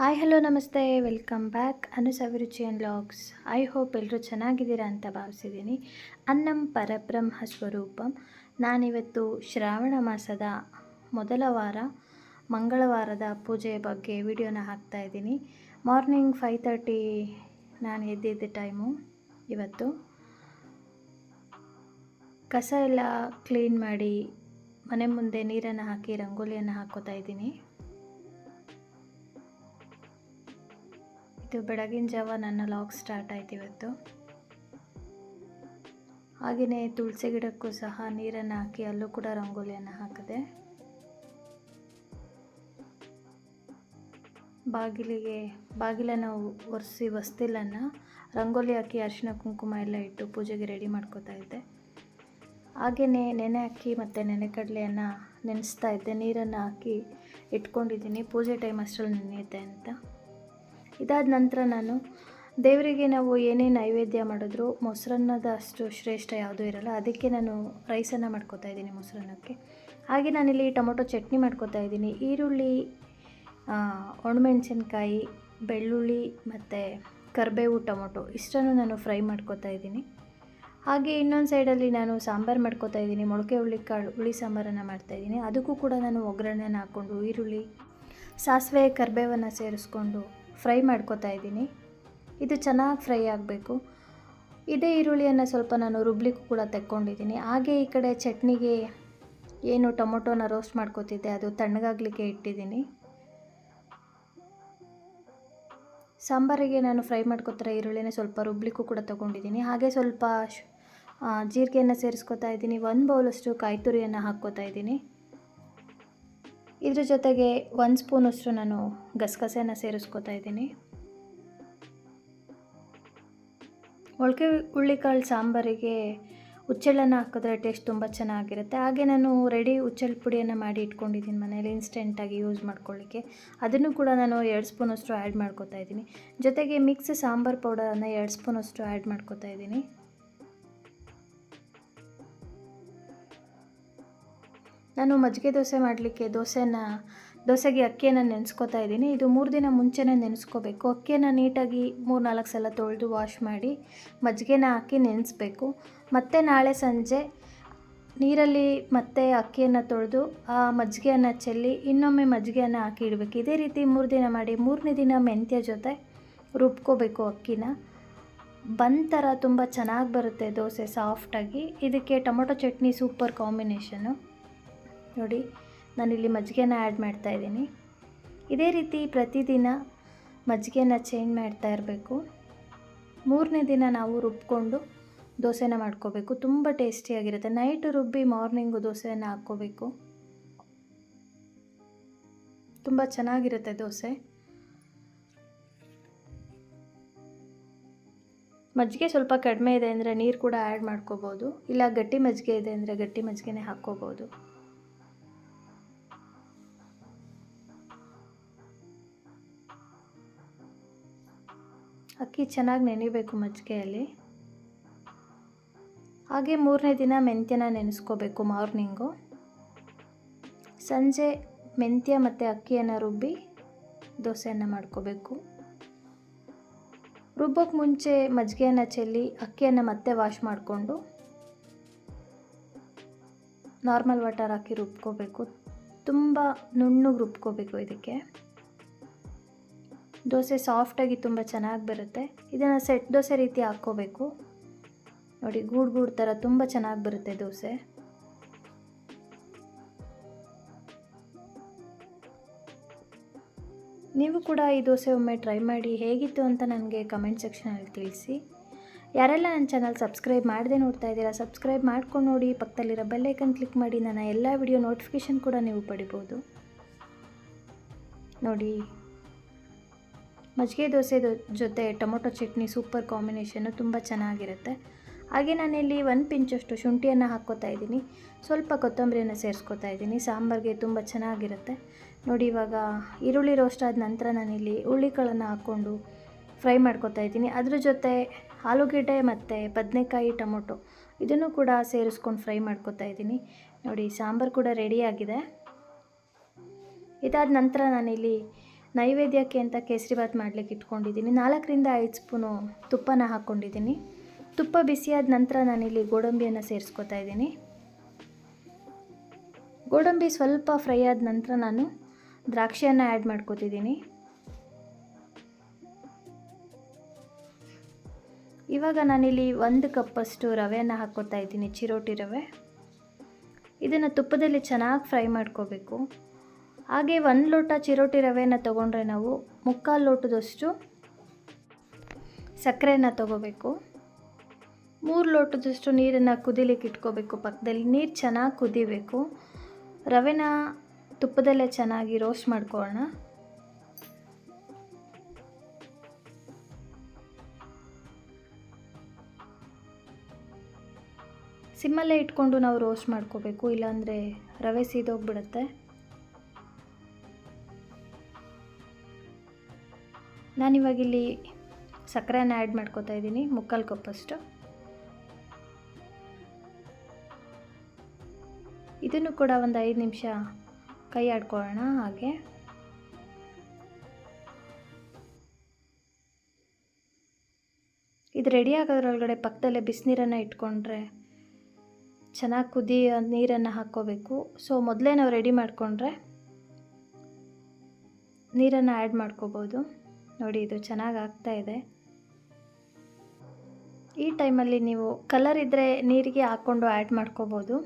Hi hello ನಮಸ್ತೆ, welcome back Anu's ಅಭಿರುಚಿ and vlogs. I hope ಎಲ್ಲರೂ ಚೆನ್ನಾಗಿದ್ದೀರಾ ಅಂತ ಭಾವಿಸಿದ್ದೀನಿ. ಅನ್ನಂ ಪರಬ್ರಹ್ಮ ಸ್ವರೂಪಂ. ನಾನಿವತ್ತು ಶ್ರಾವಣ ಮಾಸದ ಮೊದಲ ವಾರ ಮಂಗಳವಾರದ ಪೂಜೆಯ ಬಗ್ಗೆ ವಿಡಿಯೋನ ಹಾಕ್ತಾಯಿದ್ದೀನಿ. ಮಾರ್ನಿಂಗ್ 5:30 ನಾನು ಎದ್ದಿದ್ದ ಟೈಮು. ಇವತ್ತು ಕಸ ಎಲ್ಲ ಕ್ಲೀನ್ ಮಾಡಿ ಮನೆ ಮುಂದೆ ನೀರನ್ನು ಹಾಕಿ ರಂಗೋಲಿಯನ್ನು ಹಾಕೋತಾ ಇದ್ದೀನಿ. ಇದು ಬೆಳಗಿನ ಜಾವ ನನ್ನ ಲಾಗ್ ಸ್ಟಾರ್ಟ್ ಆಯ್ತು ಇವತ್ತು. ಹಾಗೆಯೇ ತುಳಸಿ ಗಿಡಕ್ಕೂ ಸಹ ನೀರನ್ನು ಹಾಕಿ ಅಲ್ಲೂ ಕೂಡ ರಂಗೋಲಿಯನ್ನು ಹಾಕಿದೆ. ಬಾಗಿಲನ್ನು ಒರೆಸಿ ಹೊಸ್ತಿಲನ್ನು ರಂಗೋಲಿ ಹಾಕಿ ಅರಿಶಿನ ಕುಂಕುಮ ಎಲ್ಲ ಇಟ್ಟು ಪೂಜೆಗೆ ರೆಡಿ ಮಾಡ್ಕೋತಾ ಇದ್ದೆ. ಹಾಗೆಯೇ ನೆನೆ ಅಕ್ಕಿ ಮತ್ತು ನೆನೆಕಡಲೆಯನ್ನು ನೆನೆಸ್ತಾ ಇದ್ದೆ. ನೀರನ್ನು ಹಾಕಿ ಇಟ್ಕೊಂಡಿದ್ದೀನಿ, ಪೂಜೆ ಟೈಮ್ ಅಷ್ಟರಲ್ಲಿ ನೆನೆಯುತ್ತೆ ಅಂತ. ಇದಾದ ನಂತರ ನಾನು ದೇವರಿಗೆ ನಾವು ಏನೇ ನೈವೇದ್ಯ ಮಾಡಿದ್ರು ಮೊಸರನ್ನದ ಅಷ್ಟು ಶ್ರೇಷ್ಠ ಯಾವುದೂ ಇರಲ್ಲ. ಅದಕ್ಕೆ ನಾನು ರೈಸನ್ನು ಮಾಡ್ಕೋತಾ ಇದ್ದೀನಿ ಮೊಸರನ್ನಕ್ಕೆ. ಹಾಗೆ ನಾನಿಲ್ಲಿ ಟೊಮೊಟೊ ಚಟ್ನಿ ಮಾಡ್ಕೋತಾ ಇದ್ದೀನಿ. ಈರುಳ್ಳಿ, ಒಣಮೆಣಸಿನ್ಕಾಯಿ, ಬೆಳ್ಳುಳ್ಳಿ ಮತ್ತು ಕರಿಬೇವು, ಟೊಮೊಟೊ ಇಷ್ಟನ್ನು ನಾನು ಫ್ರೈ ಮಾಡ್ಕೋತಾ ಇದ್ದೀನಿ. ಹಾಗೆ ಇನ್ನೊಂದು ಸೈಡಲ್ಲಿ ನಾನು ಸಾಂಬಾರು ಮಾಡ್ಕೋತಾ ಇದ್ದೀನಿ. ಮೊಳಕೆ ಹುಳಿ ಸಾಂಬಾರನ್ನು ಮಾಡ್ತಾಯಿದ್ದೀನಿ. ಅದಕ್ಕೂ ಕೂಡ ನಾನು ಒಗ್ಗರಣೆನ ಹಾಕ್ಕೊಂಡು ಈರುಳ್ಳಿ, ಸಾಸಿವೆ, ಕರಿಬೇವನ್ನು ಸೇರಿಸ್ಕೊಂಡು ಫ್ರೈ ಮಾಡ್ಕೋತಾ ಇದ್ದೀನಿ. ಇದು ಚೆನ್ನಾಗಿ ಫ್ರೈ ಆಗಬೇಕು. ಇದೇ ಈರುಳ್ಳಿಯನ್ನು ಸ್ವಲ್ಪ ನಾನು ರುಬ್ಲಿಕ್ಕೂ ಕೂಡ ತೆಕ್ಕೊಂಡಿದ್ದೀನಿ. ಹಾಗೆ ಈ ಕಡೆ ಚಟ್ನಿಗೆ ಏನು ಟೊಮೊಟೊನ ರೋಸ್ಟ್ ಮಾಡ್ಕೋತಿದ್ದೆ ಅದು ತಣ್ಣಗಾಗಲಿಕ್ಕೆ ಇಟ್ಟಿದ್ದೀನಿ. ಸಾಂಬಾರಿಗೆ ನಾನು ಫ್ರೈ ಮಾಡ್ಕೋತಾರೆ ಈರುಳ್ಳಿನ ಸ್ವಲ್ಪ ರುಬ್ಲಿಕ್ಕೂ ಕೂಡ ತೊಗೊಂಡಿದ್ದೀನಿ. ಹಾಗೆ ಸ್ವಲ್ಪ ಜೀರಿಗೆಯನ್ನು ಸೇರಿಸ್ಕೋತಾ ಇದ್ದೀನಿ. 1 ಬೌಲಷ್ಟು ಕಾಯಿ ತುರಿಯನ್ನು ಹಾಕ್ಕೋತಾ ಇದ್ದೀನಿ. ಇದ್ರ ಜೊತೆಗೆ 1 ಸ್ಪೂನಷ್ಟು ನಾನು ಗಸಗಸೆಯನ್ನು ಸೇರಿಸ್ಕೋತಾ ಇದ್ದೀನಿ. ಮೊಳಕೆ ಹುಳ್ಳಿಕಾಳು ಸಾಂಬಾರಿಗೆ ಹುಚ್ಚೆಳ್ಳನ್ನು ಹಾಕಿದ್ರೆ ಟೇಸ್ಟ್ ತುಂಬ ಚೆನ್ನಾಗಿರುತ್ತೆ. ಹಾಗೆ ನಾನು ರೆಡಿ ಹುಚ್ಚೆಳ್ಳು ಪುಡಿಯನ್ನು ಮಾಡಿ ಇಟ್ಕೊಂಡಿದ್ದೀನಿ ಮನೇಲಿ ಇನ್ಸ್ಟೆಂಟಾಗಿ ಯೂಸ್ ಮಾಡ್ಕೊಳ್ಳಿಕ್ಕೆ. ಅದನ್ನು ಕೂಡ ನಾನು 2 ಸ್ಪೂನಷ್ಟು ಆ್ಯಡ್ ಮಾಡ್ಕೋತಾ ಇದ್ದೀನಿ. ಜೊತೆಗೆ ಮಿಕ್ಸ್ ಸಾಂಬಾರು ಪೌಡರನ್ನು 2 ಸ್ಪೂನಷ್ಟು ಆ್ಯಡ್ ಮಾಡ್ಕೋತಾ ಇದ್ದೀನಿ. ನಾನು ಮಜ್ಜಿಗೆ ದೋಸೆ ಮಾಡಲಿಕ್ಕೆ ದೋಸೆಗೆ ಅಕ್ಕಿಯನ್ನು ನೆನೆಸ್ಕೋತಾ ಇದ್ದೀನಿ. ಇದು 3 ದಿನ ಮುಂಚೆನೇ ನೆನೆಸ್ಕೋಬೇಕು. ಅಕ್ಕಿಯನ್ನು ನೀಟಾಗಿ 3-4 ಸಲ ತೊಳೆದು ವಾಶ್ ಮಾಡಿ ಮಜ್ಜಿಗೆನ ಹಾಕಿ ನೆನೆಸ್ಬೇಕು. ಮತ್ತು ನಾಳೆ ಸಂಜೆ ನೀರಲ್ಲಿ ಮತ್ತೆ ಅಕ್ಕಿಯನ್ನು ತೊಳೆದು ಆ ಮಜ್ಜಿಗೆಯನ್ನು ಚೆಲ್ಲಿ ಇನ್ನೊಮ್ಮೆ ಮಜ್ಜಿಗೆಯನ್ನು ಹಾಕಿ ಇಡಬೇಕು. ಇದೇ ರೀತಿ 3 ದಿನ ಮಾಡಿ 3ನೇ ದಿನ ಮೆಂತ್ಯ ಜೊತೆ ರುಬ್ಕೋಬೇಕು ಅಕ್ಕಿನ. ಥರ ತುಂಬ ಚೆನ್ನಾಗಿ ಬರುತ್ತೆ ದೋಸೆ ಸಾಫ್ಟಾಗಿ. ಇದಕ್ಕೆ ಟೊಮೊಟೊ ಚಟ್ನಿ ಸೂಪರ್ ಕಾಂಬಿನೇಷನು. ನೋಡಿ, ನಾನಿಲ್ಲಿ ಮಜ್ಜಿಗೆನ ಆ್ಯಡ್ ಮಾಡ್ತಾಯಿದ್ದೀನಿ. ಇದೇ ರೀತಿ ಪ್ರತಿದಿನ ಮಜ್ಜಿಗೆನ ಚೇಂಜ್ ಮಾಡ್ತಾ ಇರಬೇಕು. 3ನೇ ದಿನ ನಾವು ರುಬ್ಕೊಂಡು ದೋಸೆನ ಮಾಡ್ಕೋಬೇಕು. ತುಂಬ ಟೇಸ್ಟಿಯಾಗಿರುತ್ತೆ. ನೈಟು ರುಬ್ಬಿ ಮಾರ್ನಿಂಗು ದೋಸೆಯನ್ನು ಹಾಕ್ಕೋಬೇಕು. ತುಂಬ ಚೆನ್ನಾಗಿರುತ್ತೆ ದೋಸೆ. ಮಜ್ಜಿಗೆ ಸ್ವಲ್ಪ ಕಡಿಮೆ ಇದೆ ಅಂದರೆ ನೀರು ಕೂಡ ಆ್ಯಡ್ ಮಾಡ್ಕೋಬೋದು. ಇಲ್ಲ ಗಟ್ಟಿ ಮಜ್ಜಿಗೆ ಇದೆ ಅಂದರೆ ಗಟ್ಟಿ ಮಜ್ಜಿಗೆನೇ ಹಾಕ್ಕೋಬೋದು. ಅಕ್ಕಿ ಚೆನ್ನಾಗಿ ನೆನೆಯಬೇಕು ಮಜ್ಜಿಗೆಯಲ್ಲಿ. ಹಾಗೆ 3ನೇ ದಿನ ಮೆಂತ್ಯನ ನೆನೆಸ್ಕೋಬೇಕು ಮಾರ್ನಿಂಗು. ಸಂಜೆ ಮೆಂತ್ಯ ಮತ್ತು ಅಕ್ಕಿಯನ್ನು ರುಬ್ಬಿ ದೋಸೆಯನ್ನು ಮಾಡ್ಕೋಬೇಕು. ರುಬ್ಬೋಕ್ಕೆ ಮುಂಚೆ ಮಜ್ಜಿಗೆಯನ್ನು ಚೆಲ್ಲಿ ಅಕ್ಕಿಯನ್ನು ಮತ್ತೆ ವಾಶ್ ಮಾಡಿಕೊಂಡು ನಾರ್ಮಲ್ ವಾಟರ್ ಹಾಕಿ ರುಬ್ಕೋಬೇಕು. ತುಂಬ ನುಣ್ಣಗೆ ರುಬ್ಕೋಬೇಕು. ಇದಕ್ಕೆ ದೋಸೆ ಸಾಫ್ಟಾಗಿ ತುಂಬ ಚೆನ್ನಾಗಿ ಬರುತ್ತೆ. ಇದನ್ನು ಸೆಟ್ ದೋಸೆ ರೀತಿ ಹಾಕ್ಕೋಬೇಕು. ನೋಡಿ, ಗೂಡು ಥರ ತುಂಬ ಚೆನ್ನಾಗಿ ಬರುತ್ತೆ ದೋಸೆ. ನೀವು ಕೂಡ ಈ ದೋಸೆ ಒಮ್ಮೆ ಟ್ರೈ ಮಾಡಿ ಹೇಗಿತ್ತು ಅಂತ ನನಗೆ ಕಮೆಂಟ್ ಸೆಕ್ಷನಲ್ಲಿ ತಿಳಿಸಿ. ಯಾರೆಲ್ಲ ನನ್ನ ಚಾನಲ್ ಸಬ್ಸ್ಕ್ರೈಬ್ ಮಾಡದೆ ನೋಡ್ತಾ ಇದ್ದೀರಾ, ಸಬ್ಸ್ಕ್ರೈಬ್ ಮಾಡ್ಕೊಂಡು ನೋಡಿ. ಪಕ್ಕದಲ್ಲಿರೋ ಬೆಲ್ ಐಕನ್ ಕ್ಲಿಕ್ ಮಾಡಿ ನನ್ನ ಎಲ್ಲ ವಿಡಿಯೋ ನೋಟಿಫಿಕೇಷನ್ ಕೂಡ ನೀವು ಪಡಿಬೋದು. ನೋಡಿ, ಮಜ್ಜಿಗೆ ದೋಸೆ ಜೊತೆ ಟೊಮೊಟೊ ಚಟ್ನಿ ಸೂಪರ್ ಕಾಂಬಿನೇಷನ್ನು, ತುಂಬ ಚೆನ್ನಾಗಿರುತ್ತೆ. ಹಾಗೆ ನಾನಿಲ್ಲಿ 1 ಪಿಂಚಷ್ಟು ಶುಂಠಿಯನ್ನು ಹಾಕ್ಕೋತಾ ಇದ್ದೀನಿ. ಸ್ವಲ್ಪ ಕೊತ್ತಂಬರಿಯನ್ನು ಸೇರಿಸ್ಕೋತಾ ಇದ್ದೀನಿ. ಸಾಂಬಾರಿಗೆ ತುಂಬ ಚೆನ್ನಾಗಿರುತ್ತೆ. ನೋಡಿ, ಇವಾಗ ಈರುಳ್ಳಿ ರೋಸ್ಟ್ ಆದ ನಂತರ ನಾನಿಲ್ಲಿ ಹುಳ್ಳಿಕಾಳನ್ನು ಹಾಕ್ಕೊಂಡು ಫ್ರೈ ಮಾಡ್ಕೋತಾ ಇದ್ದೀನಿ. ಅದ್ರ ಜೊತೆ ಆಲೂಗೆಡ್ಡೆ ಮತ್ತು ಬದನೆಕಾಯಿ, ಟೊಮೊಟೊ ಇದನ್ನು ಕೂಡ ಸೇರಿಸ್ಕೊಂಡು ಫ್ರೈ ಮಾಡ್ಕೋತಾ ಇದ್ದೀನಿ. ನೋಡಿ, ಸಾಂಬಾರು ಕೂಡ ರೆಡಿಯಾಗಿದೆ. ಇದಾದ ನಂತರ ನಾನಿಲ್ಲಿ ನೈವೇದ್ಯಕ್ಕೆ ಅಂತ ಕೇಸರಿಬಾತ್ ಮಾಡಲಿಕ್ಕೆ ಇಟ್ಕೊಂಡಿದ್ದೀನಿ. 4-5 ಸ್ಪೂನು ತುಪ್ಪನ ಹಾಕ್ಕೊಂಡಿದ್ದೀನಿ. ತುಪ್ಪ ಬಿಸಿಯಾದ ನಂತರ ನಾನಿಲ್ಲಿ ಗೋಡಂಬಿಯನ್ನು ಸೇರಿಸ್ಕೊತಾ ಇದ್ದೀನಿ. ಗೋಡಂಬಿ ಸ್ವಲ್ಪ ಫ್ರೈ ಆದ ನಂತರ ನಾನು ದ್ರಾಕ್ಷಿಯನ್ನು ಆ್ಯಡ್ ಮಾಡ್ಕೊತಿದ್ದೀನಿ. ಇವಾಗ ನಾನಿಲ್ಲಿ 1 ಕಪ್ಪಷ್ಟು ರವೆಯನ್ನು ಹಾಕ್ಕೊತಾ ಇದ್ದೀನಿ, ಚಿರೋಟಿ ರವೆ. ಇದನ್ನು ತುಪ್ಪದಲ್ಲಿ ಚೆನ್ನಾಗಿ ಫ್ರೈ ಮಾಡ್ಕೋಬೇಕು. ಹಾಗೆ 1 ಲೋಟ ಚಿರೋಟಿ ರವೆಯನ್ನು ತೊಗೊಂಡ್ರೆ ನಾವು 3/4 ಲೋಟದಷ್ಟು ಸಕ್ಕರೆಯನ್ನು ತೊಗೋಬೇಕು. 3 ಲೋಟದಷ್ಟು ನೀರನ್ನು ಕುದಿಲಿಕ್ಕೆ ಇಟ್ಕೋಬೇಕು ಪಕ್ಕದಲ್ಲಿ. ನೀರು ಚೆನ್ನಾಗಿ ಕುದಿಬೇಕು. ರವೆನ ತುಪ್ಪದಲ್ಲೇ ಚೆನ್ನಾಗಿ ರೋಸ್ಟ್ ಮಾಡ್ಕೊಳ್ಳೋಣ. ಸಿಮ್ಮಲ್ಲೇ ಇಟ್ಕೊಂಡು ನಾವು ರೋಸ್ಟ್ ಮಾಡ್ಕೋಬೇಕು, ಇಲ್ಲಾಂದರೆ ರವೆ ಸೀದೋಗ್ಬಿಡುತ್ತೆ. ನಾನಿವಾಗಿಲ್ಲಿ ಸಕ್ಕರೆನ ಆ್ಯಡ್ ಮಾಡ್ಕೋತಾ ಇದ್ದೀನಿ, 3/4 ಕಪ್ಪಷ್ಟು. ಇದನ್ನು ಕೂಡ ಒಂದು 5 ನಿಮಿಷ ಕೈ ಆಡ್ಕೊಳ್ಳೋಣ. ಹಾಗೆ ಇದು ರೆಡಿ ಆಗೋದ್ರೊಳಗಡೆ ಪಕ್ಕದಲ್ಲೇ ಬಿಸಿನೀರನ್ನು ಇಟ್ಕೊಂಡ್ರೆ ಚೆನ್ನಾಗಿ ಕುದಿಯೋ ನೀರನ್ನು ಹಾಕ್ಕೋಬೇಕು. ಸೊ ಮೊದಲೇ ನಾವು ರೆಡಿ ಮಾಡಿಕೊಂಡ್ರೆ ನೀರನ್ನು ಆ್ಯಡ್ ಮಾಡ್ಕೋಬೋದು. ನೋಡಿ, ಇದು ಚೆನ್ನಾಗಿ ಆಗ್ತಾ ಇದೆ. ಈ ಟೈಮಲ್ಲಿ ನೀವು ಕಲರ್ ಇದ್ದರೆ ನೀರಿಗೆ ಹಾಕ್ಕೊಂಡು ಆ್ಯಡ್ ಮಾಡ್ಕೋಬೋದು.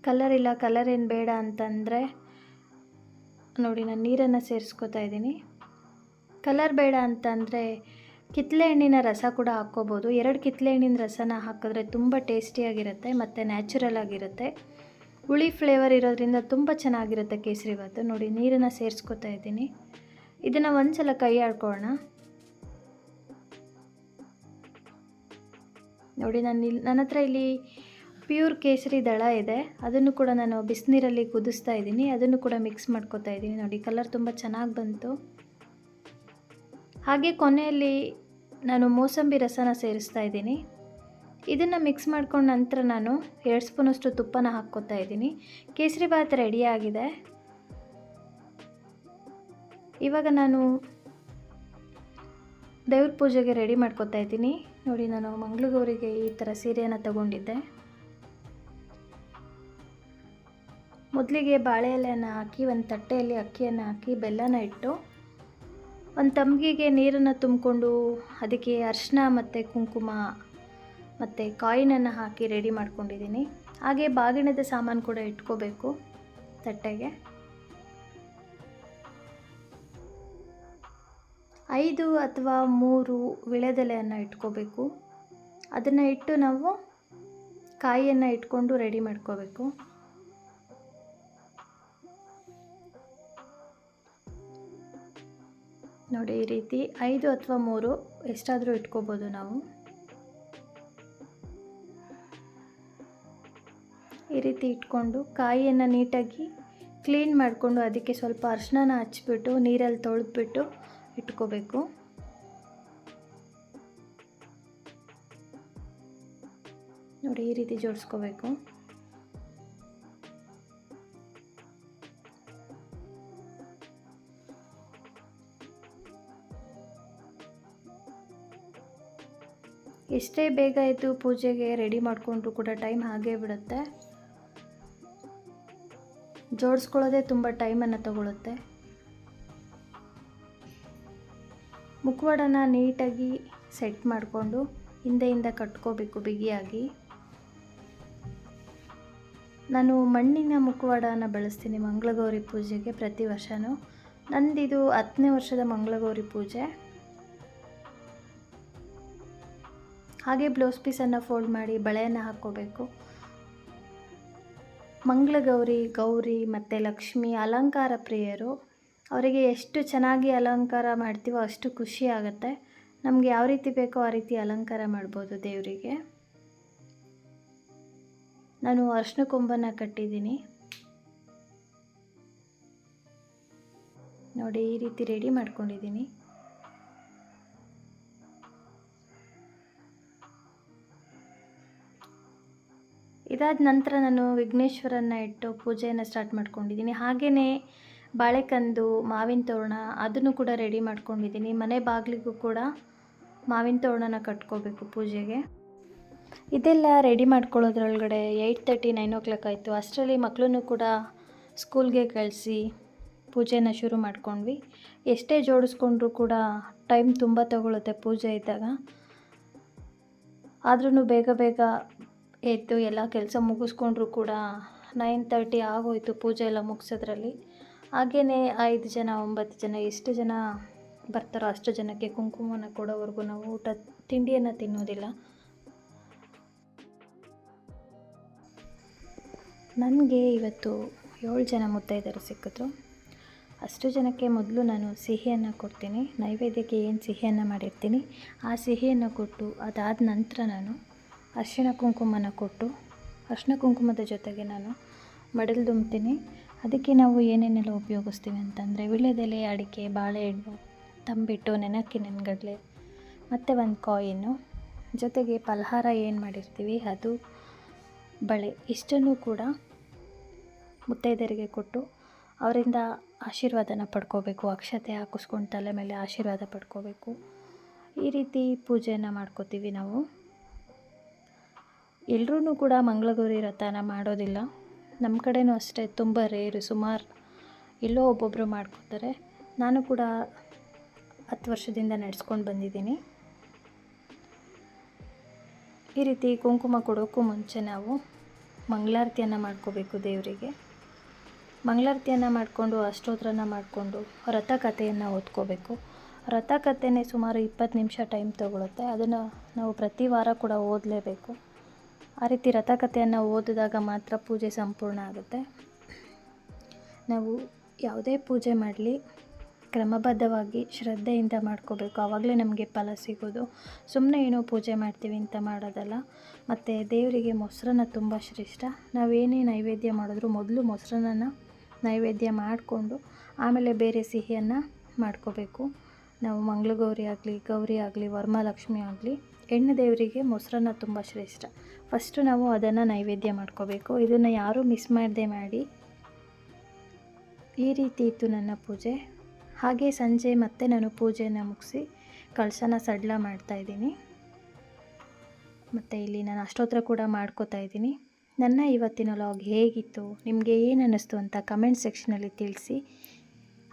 ಕಲರ್ ಇಲ್ಲ, ಕಲರ್ ಏನು ಬೇಡ ಅಂತಂದರೆ ನೋಡಿ ನಾನು ನೀರನ್ನು ಸೇರಿಸ್ಕೊತಾ ಇದ್ದೀನಿ. ಕಲರ್ ಬೇಡ ಅಂತಂದರೆ ಕಿತ್ತಳೆ ಹಣ್ಣಿನ ರಸ ಕೂಡ ಹಾಕ್ಕೋಬೋದು. 2 ಕಿತ್ತಳೆ ಹಣ್ಣಿನ ರಸನ ಹಾಕಿದ್ರೆ ತುಂಬ ಟೇಸ್ಟಿಯಾಗಿರುತ್ತೆ ಮತ್ತು ನ್ಯಾಚುರಲ್ ಆಗಿರುತ್ತೆ. ಹುಳಿ ಫ್ಲೇವರ್ ಇರೋದ್ರಿಂದ ತುಂಬ ಚೆನ್ನಾಗಿರುತ್ತೆ ಕೇಸರಿಬಾತು. ನೋಡಿ, ನೀರನ್ನು ಸೇರಿಸ್ಕೊತಾ ಇದ್ದೀನಿ. ಇದನ್ನು ಒಂದು ಸಲ ಕೈ ಆಡ್ಕೊಳ್ಳೋಣ. ನೋಡಿ, ನನ್ನ ಹತ್ರ ಇಲ್ಲಿ ಪ್ಯೂರ್ ಕೇಸರಿ ದಳ ಇದೆ. ಅದನ್ನು ಕೂಡ ನಾನು ಬಿಸಿನೀರಲ್ಲಿ ಕುದಿಸ್ತಾ ಇದ್ದೀನಿ. ಅದನ್ನು ಕೂಡ ಮಿಕ್ಸ್ ಮಾಡ್ಕೊತಾ ಇದ್ದೀನಿ. ನೋಡಿ, ಕಲರ್ ತುಂಬ ಚೆನ್ನಾಗಿ ಬಂತು. ಹಾಗೆ ಕೊನೆಯಲ್ಲಿ ನಾನು ಮೋಸಂಬಿ ರಸನ ಸೇರಿಸ್ತಾ ಇದ್ದೀನಿ. ಇದನ್ನು ಮಿಕ್ಸ್ ಮಾಡ್ಕೊಂಡ ನಂತರ ನಾನು 2 ಸ್ಪೂನಷ್ಟು ತುಪ್ಪನ ಹಾಕ್ಕೊತಾ ಇದ್ದೀನಿ. ಕೇಸರಿಬಾತ್ ರೆಡಿಯಾಗಿದೆ. ಇವಾಗ ನಾನು ದೇವ್ರ ಪೂಜೆಗೆ ರೆಡಿ ಮಾಡ್ಕೊತಾ ಇದ್ದೀನಿ. ನೋಡಿ, ನಾನು ಮಂಗಳಗೌರಿಗೆ ಈ ಥರ ಸೀರೆಯನ್ನು ತಗೊಂಡಿದ್ದೆ. ಮೊದಲಿಗೆ ಬಾಳೆ ಎಲೆಯನ್ನು ಹಾಕಿ ಒಂದು ತಟ್ಟೆಯಲ್ಲಿ ಅಕ್ಕಿಯನ್ನು ಹಾಕಿ ಬೆಲ್ಲನ ಇಟ್ಟು ಒಂದು ತಂಬಿಗೆಗೆ ನೀರನ್ನು ತುಂಬಿಕೊಂಡು ಅದಕ್ಕೆ ಅರಿಶಿನ ಮತ್ತು ಕುಂಕುಮ ಮತ್ತು ಕಾಯಿನನ್ನು ಹಾಕಿ ರೆಡಿ ಮಾಡ್ಕೊಂಡಿದ್ದೀನಿ. ಹಾಗೆ ಬಾಗಿಣದ ಸಾಮಾನು ಕೂಡ ಇಟ್ಕೋಬೇಕು ತಟ್ಟೆಗೆ. 5 ಅಥವಾ 3 ವಿಳೆದೆಲೆಯನ್ನು ಇಟ್ಕೋಬೇಕು. ಅದನ್ನು ಇಟ್ಟು ನಾವು ಕಾಯಿಯನ್ನು ಇಟ್ಕೊಂಡು ರೆಡಿ ಮಾಡ್ಕೋಬೇಕು. ನೋಡಿ, ಈ ರೀತಿ 5 ಅಥವಾ 3 ಎಷ್ಟಾದರೂ ಇಟ್ಕೋಬೋದು ನಾವು. ಈ ರೀತಿ ಇಟ್ಕೊಂಡು ಕಾಯಿಯನ್ನು ನೀಟಾಗಿ ಕ್ಲೀನ್ ಮಾಡಿಕೊಂಡು ಅದಕ್ಕೆ ಸ್ವಲ್ಪ ಅರಿಶಿನ ಹಚ್ಬಿಟ್ಟು ನೀರಲ್ಲಿ ತೊಳೆದ್ಬಿಟ್ಟು ಇಟ್ಕೋಬೇಕು. ನೋಡಿ, ಈ ರೀತಿ ಜೋಡಿಸ್ಕೋಬೇಕು. ಎಷ್ಟೇ ಬೇಗ ಇದ್ದು ಪೂಜೆಗೆ ರೆಡಿ ಮಾಡಿಕೊಂಡ್ರು ಕೂಡ ಟೈಮ್ ಹಾಗೇ ಬಿಡುತ್ತೆ. ಜೋಡಿಸ್ಕೊಳ್ಳೋದೇ ತುಂಬ ಟೈಮನ್ನು ತಗೊಳುತ್ತೆ. ಮುಖವಾಡನ ನೀಟಾಗಿ ಸೆಟ್ ಮಾಡಿಕೊಂಡು ಹಿಂದೆಯಿಂದ ಕಟ್ಕೋಬೇಕು ಬಿಗಿಯಾಗಿ. ನಾನು ಮಣ್ಣಿನ ಮುಖವಾಡನ ಬಳಸ್ತೀನಿ ಮಂಗಳಗೌರಿ ಪೂಜೆಗೆ ಪ್ರತಿ ವರ್ಷವೂ. ನಂದಿದು 10ನೇ ವರ್ಷದ ಮಂಗಳಗೌರಿ ಪೂಜೆ. ಹಾಗೆ ಬ್ಲೌಸ್ ಪೀಸನ್ನು ಫೋಲ್ಡ್ ಮಾಡಿ ಬಳೆಯನ್ನು ಹಾಕ್ಕೋಬೇಕು. ಮಂಗಳಗೌರಿ, ಗೌರಿ ಮತ್ತು ಲಕ್ಷ್ಮಿ ಅಲಂಕಾರ ಪ್ರಿಯರು. ಅವರಿಗೆ ಎಷ್ಟು ಚೆನ್ನಾಗಿ ಅಲಂಕಾರ ಮಾಡ್ತೀವೋ ಅಷ್ಟು ಖುಷಿ ಆಗುತ್ತೆ. ನಮಗೆ ಯಾವ ರೀತಿ ಬೇಕೋ ಆ ರೀತಿ ಅಲಂಕಾರ ಮಾಡ್ಬೋದು ದೇವರಿಗೆ. ನಾನು ಅರಿಶಿನ ಕೊಂಬನ್ನು ಕಟ್ಟಿದ್ದೀನಿ. ನೋಡಿ, ಈ ರೀತಿ ರೆಡಿ ಮಾಡ್ಕೊಂಡಿದ್ದೀನಿ. ಇದಾದ ನಂತರ ನಾನು ವಿಘ್ನೇಶ್ವರನ್ನ ಇಟ್ಟು ಪೂಜೆಯನ್ನು ಸ್ಟಾರ್ಟ್ ಮಾಡ್ಕೊಂಡಿದ್ದೀನಿ. ಹಾಗೆಯೇ ಬಾಳೆಕಂದು, ಮಾವಿನ ತೋರಣ ಅದನ್ನು ಕೂಡ ರೆಡಿ ಮಾಡ್ಕೊಂಡಿದ್ದೀನಿ. ಮನೆ ಬಾಗಿಲಿಗೂ ಕೂಡ ಮಾವಿನ ತೋರಣನ ಕಟ್ಕೋಬೇಕು ಪೂಜೆಗೆ. ಇದೆಲ್ಲ ರೆಡಿ ಮಾಡ್ಕೊಳ್ಳೋದ್ರೊಳಗಡೆ 8:30 9 ಆಯಿತು. ಅಷ್ಟರಲ್ಲಿ ಮಕ್ಕಳನ್ನು ಕೂಡ ಸ್ಕೂಲ್ಗೆ ಕಳಿಸಿ ಪೂಜೆನ ಶುರು ಮಾಡ್ಕೊಂಡ್ವಿ. ಎಷ್ಟೇ ಜೋಡಿಸ್ಕೊಂಡ್ರೂ ಕೂಡ ಟೈಮ್ ತುಂಬ ತಗೊಳುತ್ತೆ ಪೂಜೆ ಇದ್ದಾಗ. ಆದ್ರೂ ಬೇಗ ಬೇಗ ಎದ್ದು ಎಲ್ಲ ಕೆಲಸ ಮುಗಿಸ್ಕೊಂಡ್ರೂ ಕೂಡ 9:30 ಆಗೋಯಿತು ಪೂಜೆ ಎಲ್ಲ ಮುಗಿಸೋದ್ರಲ್ಲಿ. ಹಾಗೆಯೇ 5 ಜನ 9 ಜನ ಎಷ್ಟು ಜನ ಬರ್ತಾರೋ ಅಷ್ಟು ಜನಕ್ಕೆ ಕುಂಕುಮನ ಕೊಡೋವರೆಗೂ ನಾವು ತಿಂಡಿಯನ್ನು ತಿನ್ನೋದಿಲ್ಲ. ನನಗೆ ಇವತ್ತು 7 ಜನ ಮುತ್ತೈದೆಯರು ಸಿಕ್ಕಿದ್ರು. ಅಷ್ಟು ಜನಕ್ಕೆ ಮೊದಲು ನಾನು ಸಿಹಿಯನ್ನು ಕೊಡ್ತೀನಿ. ನೈವೇದ್ಯಕ್ಕೆ ಏನು ಸಿಹಿಯನ್ನು ಮಾಡಿರ್ತೀನಿ ಆ ಸಿಹಿಯನ್ನು ಕೊಟ್ಟು ಅದಾದ ನಂತರ ನಾನು ಅರಿಶಿಣ ಕುಂಕುಮನ ಕೊಟ್ಟು ಅರಿಶಿಣ ಕುಂಕುಮದ ಜೊತೆಗೆ ನಾನು ಮಡಲು ದುಂಬ್ತೀನಿ. ಅದಕ್ಕೆ ನಾವು ಏನೇನೆಲ್ಲ ಉಪಯೋಗಿಸ್ತೀವಿ ಅಂತಂದರೆ ವೀಳ್ಯದೆಲೆ, ಅಡಿಕೆ, ಬಾಳೆಹಣ್ಣು, ತಂಬಿಟ್ಟು, ನೆನಕ್ಕಿ ನೆನಗಡಲೆ ಮತ್ತು ಒಂದು ಕಾಯಿನು, ಜೊತೆಗೆ ಫಲಹಾರ ಏನು ಮಾಡಿರ್ತೀವಿ ಅದು, ಬಳೆ, ಇಷ್ಟನ್ನು ಕೂಡ ಮುತ್ತೈದೆಯರಿಗೆ ಕೊಟ್ಟು ಅವರಿಂದ ಆಶೀರ್ವಾದನ ಪಡ್ಕೋಬೇಕು. ಅಕ್ಷತೆ ಹಾಕಿಸ್ಕೊಂಡು ತಲೆ ಮೇಲೆ ಆಶೀರ್ವಾದ ಪಡ್ಕೋಬೇಕು. ಈ ರೀತಿ ಪೂಜೆಯನ್ನು ಮಾಡ್ಕೋತೀವಿ ನಾವು. ಎಲ್ಲರೂ ಕೂಡ ಮಂಗಳಗೌರಿ ವ್ರತನ ಮಾಡೋದಿಲ್ಲ. ನಮ್ಮ ಕಡೆನೂ ಅಷ್ಟೇ ತುಂಬ ರೇರು, ಸುಮಾರು ಎಲ್ಲೋ ಒಬ್ಬೊಬ್ಬರು ಮಾಡ್ಕೋತಾರೆ. ನಾನು ಕೂಡ 10 ವರ್ಷದಿಂದ ನಡೆಸ್ಕೊಂಡು ಬಂದಿದ್ದೀನಿ. ಈ ರೀತಿ ಕುಂಕುಮ ಕೊಡೋಕ್ಕೂ ಮುಂಚೆ ನಾವು ಮಂಗಳಾರತಿಯನ್ನು ಮಾಡ್ಕೋಬೇಕು ದೇವರಿಗೆ. ಮಂಗಳಾರತಿಯನ್ನು ಮಾಡಿಕೊಂಡು ಅಷ್ಟೋತ್ತರನ ಮಾಡಿಕೊಂಡು ವ್ರತಕಥೆಯನ್ನು ಓದ್ಕೋಬೇಕು. ವ್ರತಕಥೆನೇ ಸುಮಾರು 20 ನಿಮಿಷ ಟೈಮ್ ತೊಗೊಳುತ್ತೆ. ಅದನ್ನು ನಾವು ಪ್ರತಿ ವಾರ ಕೂಡ ಓದಲೇಬೇಕು. ಆ ರೀತಿ ವ್ರತಕಥೆಯನ್ನು ಓದಿದಾಗ ಮಾತ್ರ ಪೂಜೆ ಸಂಪೂರ್ಣ ಆಗುತ್ತೆ. ನಾವು ಯಾವುದೇ ಪೂಜೆ ಮಾಡಲಿ ಕ್ರಮಬದ್ಧವಾಗಿ ಶ್ರದ್ಧೆಯಿಂದ ಮಾಡ್ಕೋಬೇಕು. ಆವಾಗಲೇ ನಮಗೆ ಫಲ ಸಿಗೋದು. ಸುಮ್ಮನೆ ಏನೋ ಪೂಜೆ ಮಾಡ್ತೀವಿ ಅಂತ ಮಾಡೋದಲ್ಲ. ಮತ್ತು ದೇವರಿಗೆ ಮೊಸರನ್ನ ತುಂಬ ಶ್ರೇಷ್ಠ. ನಾವೇನೇ ನೈವೇದ್ಯ ಮಾಡಿದ್ರೂ ಮೊದಲು ಮೊಸರನ್ನ ನೈವೇದ್ಯ ಮಾಡಿಕೊಂಡು ಆಮೇಲೆ ಬೇರೆ ಸಿಹಿಯನ್ನು ಮಾಡ್ಕೋಬೇಕು. ನಾವು ಮಂಗಳಗೌರಿ ಆಗಲಿ, ಗೌರಿ ಆಗಲಿ, ವರಮಹಾಲಕ್ಷ್ಮಿ ಆಗಲಿ, ಹೆಣ್ಣು ದೇವರಿಗೆ ಮೊಸರನ್ನ ತುಂಬ ಶ್ರೇಷ್ಠ. ಫಸ್ಟು ನಾವು ಅದನ್ನು ನೈವೇದ್ಯ ಮಾಡ್ಕೋಬೇಕು. ಇದನ್ನು ಯಾರೂ ಮಿಸ್ ಮಾಡದೆ ಮಾಡಿ. ಈ ರೀತಿ ಇತ್ತು ನನ್ನ ಪೂಜೆ. ಹಾಗೆ ಸಂಜೆ ಮತ್ತೆ ನಾನು ಪೂಜೆಯನ್ನು ಮುಗಿಸಿ ಕಳಶನ ಸಡಿಲ ಮಾಡ್ತಾಯಿದ್ದೀನಿ. ಮತ್ತು ಇಲ್ಲಿ ನಾನು ಅಷ್ಟೋತ್ತರ ಕೂಡ ಮಾಡ್ಕೋತಾ ಇದ್ದೀನಿ. ನನ್ನ ಇವತ್ತಿನ ವ್ಲಾಗ್ ಹೇಗಿತ್ತು, ನಿಮಗೆ ಏನು ಅನ್ನಿಸ್ತು ಅಂತ ಕಮೆಂಟ್ ಸೆಕ್ಷನಲ್ಲಿ ತಿಳಿಸಿ.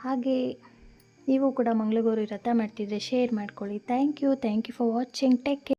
ಹಾಗೆ ನೀವು ಕೂಡ ಮಂಗಳಗೌರಿ ವ್ರತ ಮಾಡ್ತಿದ್ರೆ ಶೇರ್ ಮಾಡ್ಕೊಳ್ಳಿ. Thank you for watching. Take care.